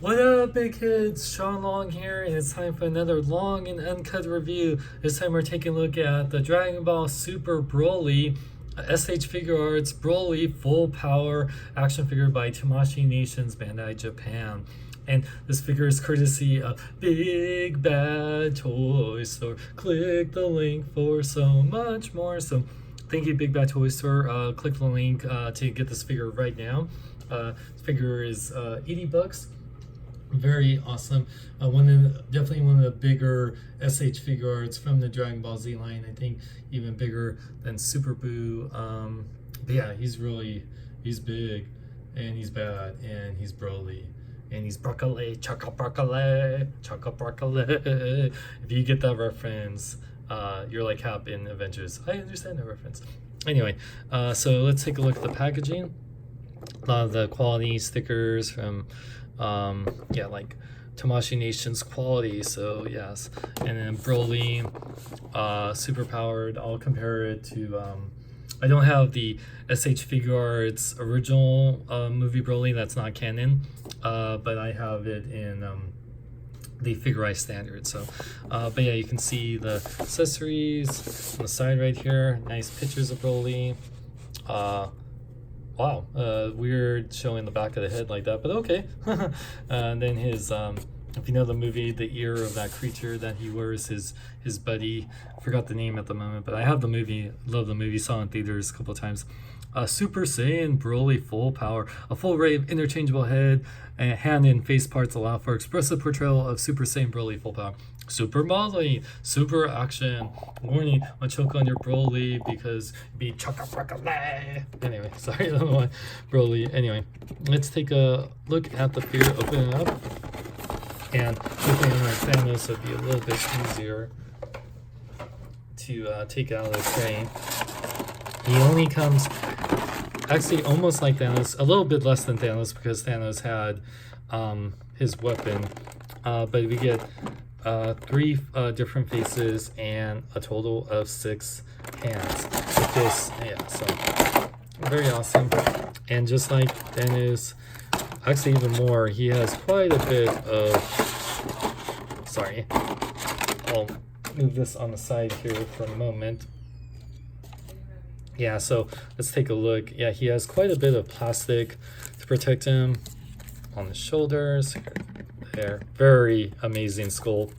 What up, big kids? Sean Long here, and it's time for another long and uncut review. This time we're taking a look at the Dragon Ball Super Broly SH Figuarts Broly Full Power action figure by Tamashii Nations Bandai Japan. And this figure is courtesy of Big Bad Toy Store. Click the link for so much more. So thank you, Big Bad Toy Store. Click the link to get this figure right now. This figure is 80 bucks. Very awesome. Definitely one of the bigger SH Figuarts from the Dragon Ball Z line. I think even bigger than Super Boo. But yeah, he's big, and he's bad, and he's Broly, and he's broccoli, chocolate broccoli, chocolate broccoli. If you get that reference, you're like Hap in Avengers. I understand that reference. Anyway, so let's take a look at the packaging. A lot of the quality stickers from like Tamashii Nations quality, so yes. And then Broly, super powered. I'll compare it to I don't have the SH Figuarts original movie Broly, that's not canon, but I have it in the Figuarts standard. So but yeah, you can see the accessories on the side right here. Nice pictures of Broly. Wow, weird showing the back of the head like that, but okay. And then his, if you know the movie, the ear of that creature that he wears, his buddy, I forgot the name at the moment, but I have the movie, love the movie, saw it in theaters a couple of times. Super Saiyan Broly Full Power. A full array of interchangeable head, and hand and face parts allow for expressive portrayal of Super Saiyan Broly Full Power. Super Broly, super action. Warning, I'll choke on your Broly because be chocolate. Anyway, sorry, I don't know why. Broly. Anyway, let's take a look at the figure, open it up. And hopefully on my Thanos would be a little bit easier to take out of the tray. He only comes actually almost like Thanos, a little bit less than Thanos because Thanos had his weapon, but we get 3 different faces and a total of 6 hands with this. Yeah, so very awesome. And just like Thanos, actually even more, he has quite a bit of, sorry, I'll move this on the side here for a moment. Yeah, so let's take a look. Yeah, he has quite a bit of plastic to protect him on the shoulders. There, very amazing sculpt.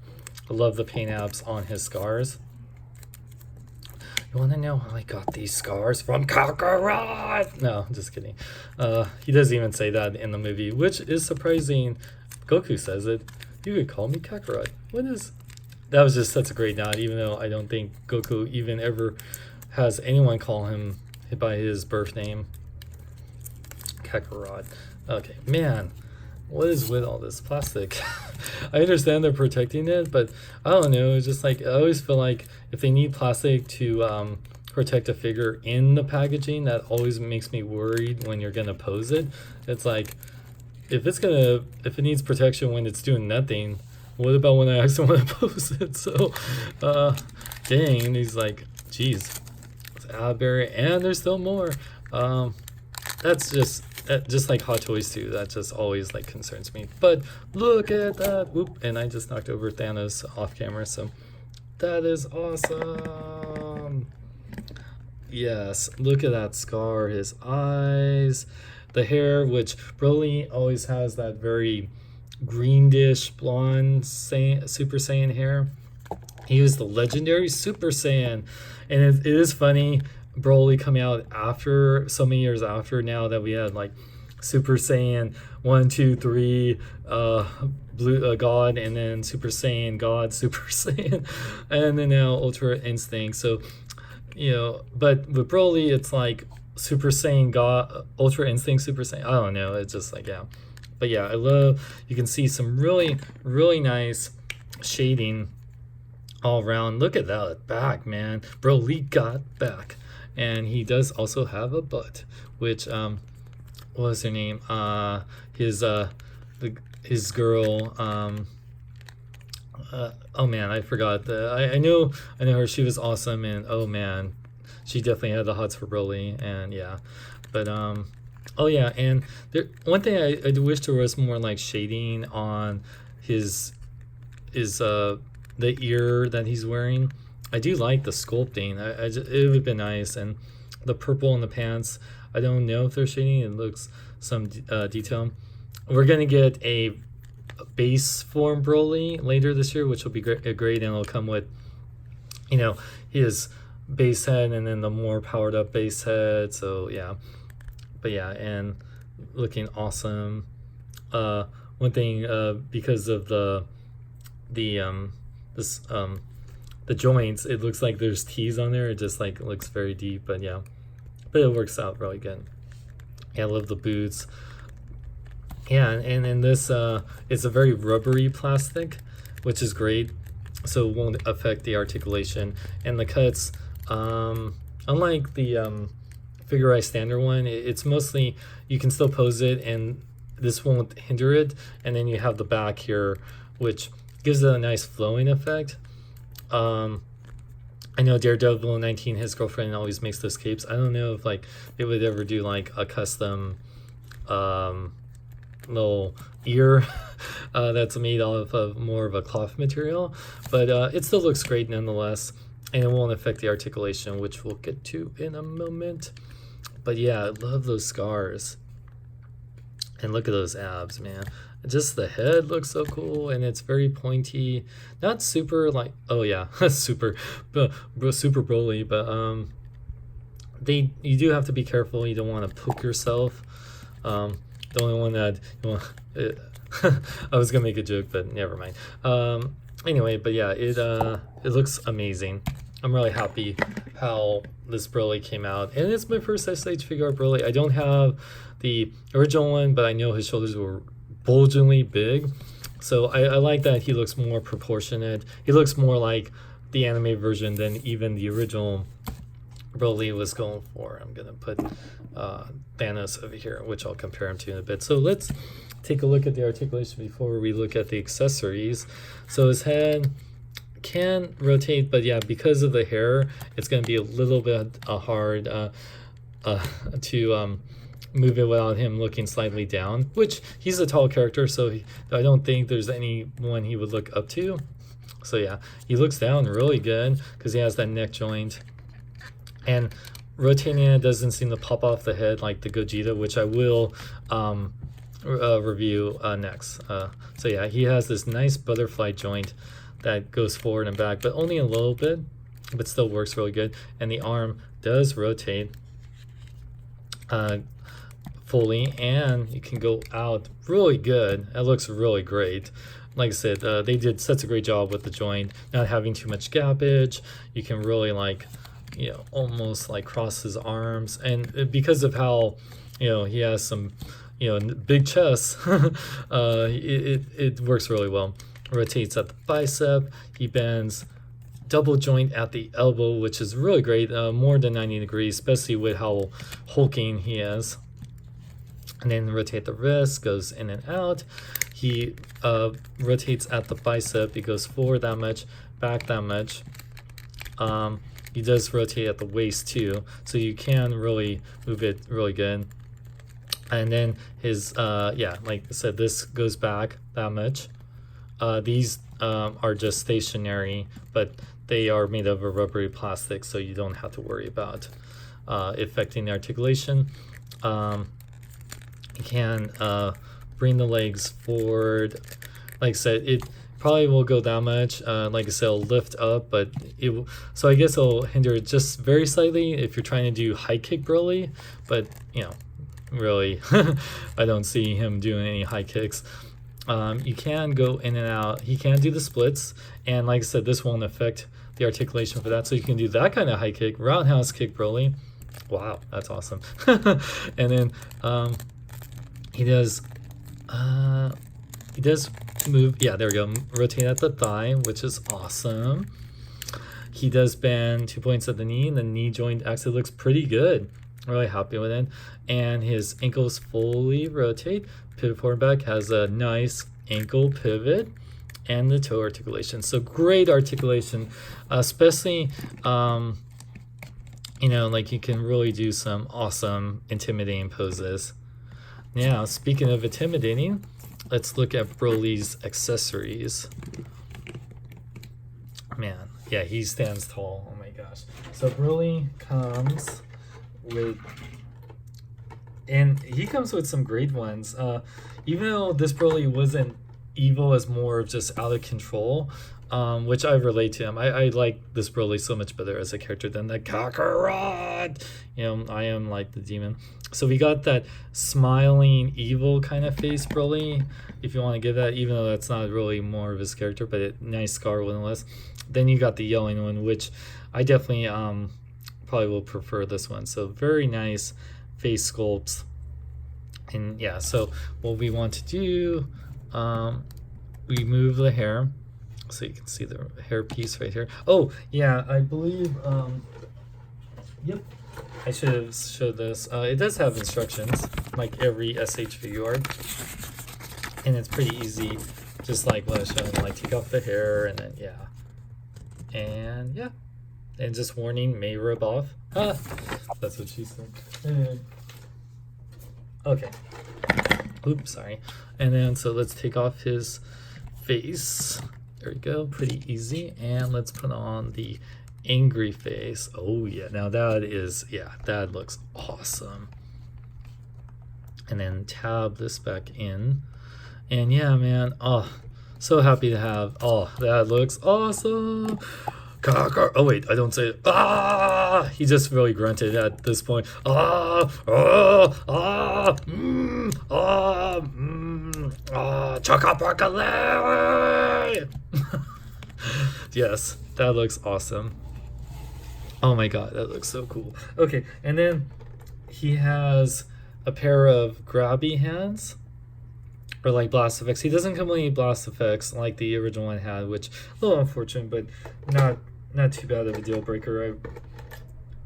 I love the paint apps on his scars. You want to know how I got these scars? From Kakarot! No, just kidding. He doesn't even say that in the movie, which is surprising. Goku says it. You could call me Kakarot. What is... That was just such a great nod, even though I don't think Goku even ever has anyone call him by his birth name. Kakarot. Okay, man. What is with all this plastic? I understand they're protecting it, but I don't know. It's just like, I always feel like if they need plastic to protect a figure in the packaging, that always makes me worried when you're gonna pose it. It's like, if it needs protection when it's doing nothing, what about when I actually want to pose it? So, dang, and he's like, geez, it's Alberry, and there's still more. That's just like Hot Toys too, that just always like concerns me. But look at that. Whoop, and I just knocked over Thanos off camera, so that is awesome. Yes, look at that scar, his eyes, the hair, which Broly always has that very greenish blonde Super Saiyan hair. He was the legendary Super Saiyan, and it is funny, Broly coming out after, so many years after, now that we had like Super Saiyan 1, 2, 3, Blue God, and then Super Saiyan God, Super Saiyan, and then now Ultra Instinct. So, you know, but with Broly, it's like Super Saiyan God, Ultra Instinct, Super Saiyan. I don't know. It's just like, yeah. But yeah, I love, you can see some really, really nice shading all around. Look at that back, man. Broly got back. And he does also have a butt, which what was her name? His girl. Oh man, I forgot. I know her. She was awesome, and oh man, she definitely had the hots for Broly, and yeah. But Oh yeah, and one thing I wish there was more like shading on his the ear that he's wearing. I do like the sculpting. It would be nice, and the purple in the pants. I don't know if they're shading. It looks some detail. We're gonna get a base form Broly later this year, which will be great, and it'll come with, you know, his base head and then the more powered up base head. So yeah, but yeah, and looking awesome. One thing, because of this the joints, it looks like there's T's on there. It just like looks very deep, but yeah, but it works out really good. Yeah, I love the boots. Yeah, and in this, it's a very rubbery plastic, which is great, so it won't affect the articulation. And the cuts, unlike the Figuarts standard one, it's mostly, you can still pose it and this won't hinder it. And then you have the back here, which gives it a nice flowing effect. I know Daredevil 19, his girlfriend, always makes those capes. I don't know if like they would ever do like a custom little ear that's made off of more of a cloth material, but it still looks great nonetheless, and it won't affect the articulation, which we'll get to in a moment. But yeah, I love those scars, and look at those abs, man. Just the head looks so cool, and it's very pointy, not super like, oh yeah, super super Broly, but you do have to be careful. You don't want to poke yourself. The only one that you want, I was gonna make a joke, but never mind. Anyway, but yeah, it looks amazing. I'm really happy how this Broly came out, and it's my first SH Figuart Broly. I don't have the original one, but I know his shoulders were bulgingly big, so I like that he looks more proportionate. He looks more like the anime version than even the original Broly was going for. I'm gonna put Thanos over here, which I'll compare him to in a bit. So let's take a look at the articulation before we look at the accessories. So his head can rotate, but yeah, because of the hair, it's going to be a little bit hard to move it without him looking slightly down, which he's a tall character, so I don't think there's anyone he would look up to. So yeah, he looks down really good because he has that neck joint, and rotating it doesn't seem to pop off the head like the Gogeta, which I will review next. So yeah, he has this nice butterfly joint that goes forward and back, but only a little bit, but still works really good. And the arm does rotate fully, and you can go out really good. It looks really great. Like I said, they did such a great job with the joint, not having too much gappage. You can really like, you know, almost like cross his arms, and because of how, you know, he has some, you know, big chest, it works really well. Rotates at the bicep. He bends double joint at the elbow, which is really great, more than 90 degrees, especially with how hulking he is. And then rotate the wrist, goes in and out. He rotates at the bicep. He goes forward that much, back that much. He does rotate at the waist too, so you can really move it really good. And then his yeah, like I said, this goes back that much. These are just stationary, but they are made of a rubbery plastic, so you don't have to worry about affecting the articulation. You can bring the legs forward. Like I said, it probably will go that much. Like I said, it'll lift up, but so I guess it'll hinder it just very slightly if you're trying to do high kick Broly, but you know, really, I don't see him doing any high kicks. You can go in and out. He can do the splits, and like I said, this won't affect the articulation for that, so you can do that kind of high kick, roundhouse kick Broly. Wow, that's awesome. And then he does move, yeah, there we go, rotate at the thigh, which is awesome. He does bend 2 points at the knee, and the knee joint actually looks pretty good. Really happy with it. And his ankles fully rotate, pivot forward and back, has a nice ankle pivot, and the toe articulation. So great articulation, especially you You know, like you can really do some awesome, intimidating poses. Now, speaking of intimidating, let's look at Broly's accessories. Man, yeah, he stands tall. Oh my gosh. So Broly comes with, and he comes with some great ones. Even though this Broly wasn't evil, as more of just out of control, which I relate to him. I like this Broly so much better as a character than the Kakarot. You know, I am like the demon. So we got that smiling evil kind of face Broly, if you want to give that, even though that's not really more of his character, but a nice scar nonetheless. Then you got the yelling one, which I definitely probably will prefer this one. So very nice face sculpts. And yeah, so what we want to do, we move the hair so you can see the hair piece right here. Oh yeah, I believe yep, I should have showed this. It does have instructions like every SH Figuart, and it's pretty easy, just like what I showed. Like take off the hair, and then yeah, and just warning, may rub off. That's what she said. Okay. Oops, sorry. And then so let's take off his face. There we go, pretty easy. And let's put on the angry face. Oh yeah, now that is, yeah, that looks awesome. And then tab this back in. And yeah, man, oh, so happy to have, oh, that looks awesome. Oh wait, I don't say it. Ah! He just really grunted at this point. Chocolate! Yes, that looks awesome. Oh my god, that looks so cool. Okay, and then he has a pair of grabby hands, or like blast effects. He doesn't come with any blast effects like the original one had, which a little unfortunate, but not too bad of a deal breaker, right?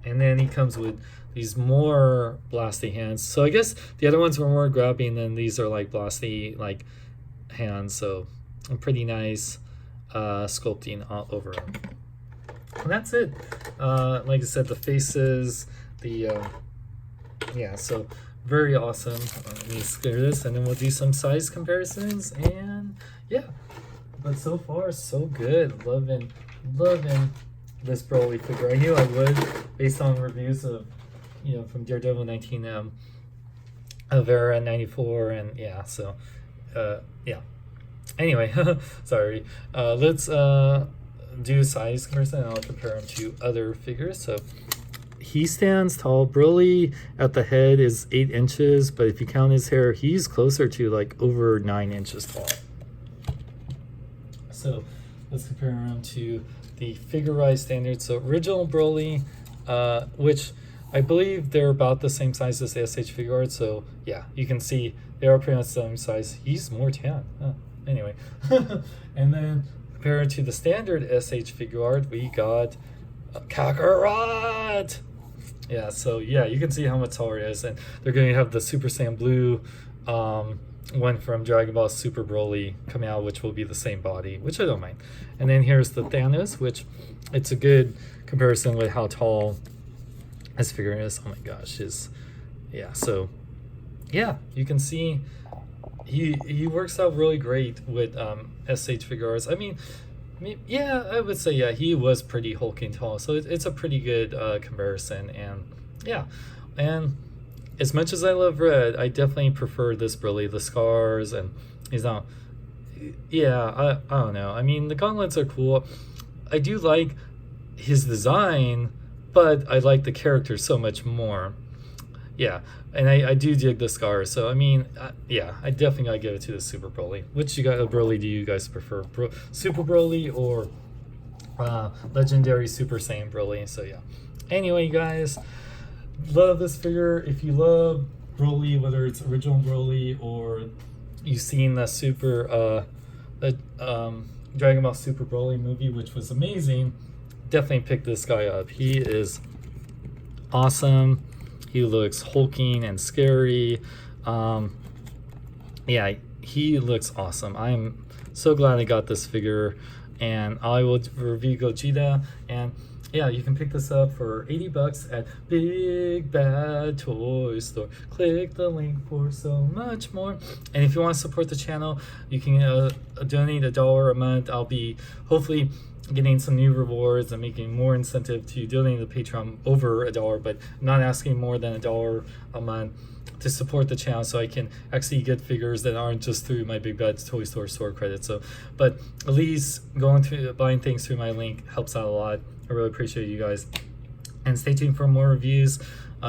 And then he comes with these more blasty hands. So I guess the other ones were more grabby, and then these are like blasty like hands. So pretty nice sculpting all over him. And that's it. Like I said, the faces, the yeah, so very awesome. Let me clear this, and then we'll do some size comparisons, and yeah. But so far, so good. Loving this Broly figure. I knew I would, based on reviews of, you know, from Daredevil 19, Vera 94, and yeah, so yeah. Anyway, sorry. Let's do size comparison, and I'll compare him to other figures. So he stands tall. Broly at the head is 8 inches, but if you count his hair, he's closer to like over 9 inches tall. So let's compare him to the Figuarts standard. So original Broly, which I believe they're about the same size as the SH Figuarts. So yeah, you can see they are pretty much the same size. He's more tan. Anyway, and then compared to the standard SH Figuart, we got Kakarot. Yeah, so yeah, you can see how much taller it is, and they're going to have the Super Saiyan Blue one from Dragon Ball Super Broly coming out, which will be the same body, which I don't mind. And then here's the Thanos, which it's a good comparison with how tall this figure is. Oh my gosh, yeah. So yeah, you can see he works out really great with SH Figuarts. I mean, yeah, I would say yeah, he was pretty hulking tall, so it's a pretty good comparison. And yeah, and as much as I love Red, I definitely prefer this Broly. The scars, and he's not, yeah, I don't know. I mean, the gauntlets are cool. I do like his design, but I like the character so much more. Yeah, and I do dig the scars. So I mean, yeah, I definitely gotta give it to the Super Broly. Which Broly do you guys prefer? Super Broly or Legendary Super Saiyan Broly? So yeah. Anyway, guys, love this figure. If you love Broly, whether it's original Broly or you've seen the Dragon Ball Super Broly movie, which was amazing, definitely pick this guy up. He is awesome. He looks hulking and scary. Yeah, he looks awesome. I'm so glad I got this figure, and I will review Gogeta. And yeah, you can pick this up for 80 bucks at Big Bad Toy Store. Click the link for so much more. And if you want to support the channel, you can donate $1 a month. I'll be hopefully getting some new rewards and making more incentive to donate to Patreon over $1, but I'm not asking more than $1 a month to support the channel, so I can actually get figures that aren't just through my Big Bad Toy Store credit. So, but at least going through buying things through my link helps out a lot. I really appreciate you guys. And stay tuned for more reviews,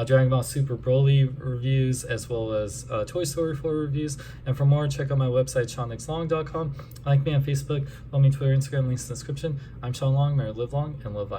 Dragon Ball Super Broly reviews, as well as Toy Story 4 reviews. And for more, check out my website, SeanXLong.com. Like me on Facebook, follow me on Twitter, Instagram, links in the description. I'm Sean Long. May I live long and live life.